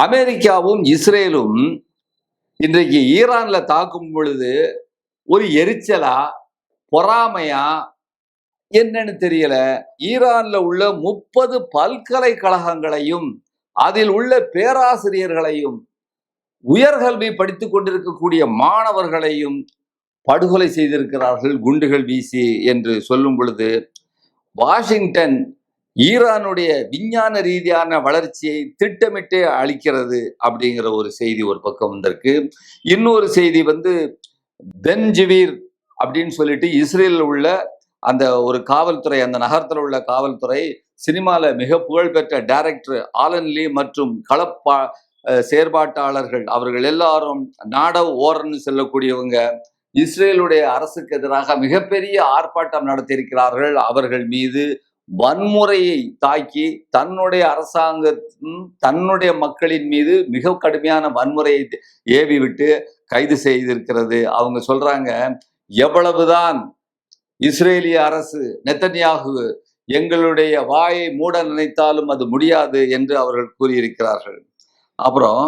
அமெரிக்காவும் இஸ்ரேலும் இன்றைக்கு ஈரான்ல தாக்கும் பொழுது ஒரு எரிச்சலா, பொறாமையா, என்னன்னு தெரியல. ஈரான்ல உள்ள 30 பல்கலைக்கழகங்களையும் அதில் உள்ள பேராசிரியர்களையும் உயர்கல்வி படித்துக் கொண்டிருக்கக்கூடிய மாணவர்களையும் படுகொலை செய்திருக்கிறார்கள் குண்டுகள் வீசி என்று சொல்லும் பொழுது, வாஷிங்டன் ஈரானுடைய விஞ்ஞான ரீதியான வளர்ச்சியை திட்டமிட்டே அளிக்கிறது அப்படிங்கிற ஒரு செய்தி ஒரு பக்கம் வந்திருக்கு. இன்னொரு செய்தி பென்ஜிவீர் அப்படின்னு சொல்லிட்டு இஸ்ரேலில் உள்ள அந்த ஒரு காவல்துறை, அந்த நகரத்தில் உள்ள காவல்துறை, சினிமால மிக புகழ்பெற்ற டைரக்டர் ஆலன் லீ மற்றும் செயற்பாட்டாளர்கள் அவர்கள் எல்லாரும் நாடவ் ஓரன்னு சொல்லக்கூடியவங்க இஸ்ரேலுடைய அரசுக்கு எதிராக மிகப்பெரிய ஆர்ப்பாட்டம் நடத்தியிருக்கிறார்கள். அவர்கள் மீது வன்முறையை தாக்கி தன்னுடைய அரசாங்கம் தன்னுடைய மக்களின் மீது மிக கடுமையான வன்முறையை ஏவி விட்டு கைது செய்திருக்கிறது. அவங்க சொல்றாங்க, எவ்வளவுதான் இஸ்ரேலிய அரசு நெத்தன்யாகு எங்களுடைய வாயை மூட நினைத்தாலும் அது முடியாது என்று அவர்கள் கூறியிருக்கிறார்கள். அப்புறம்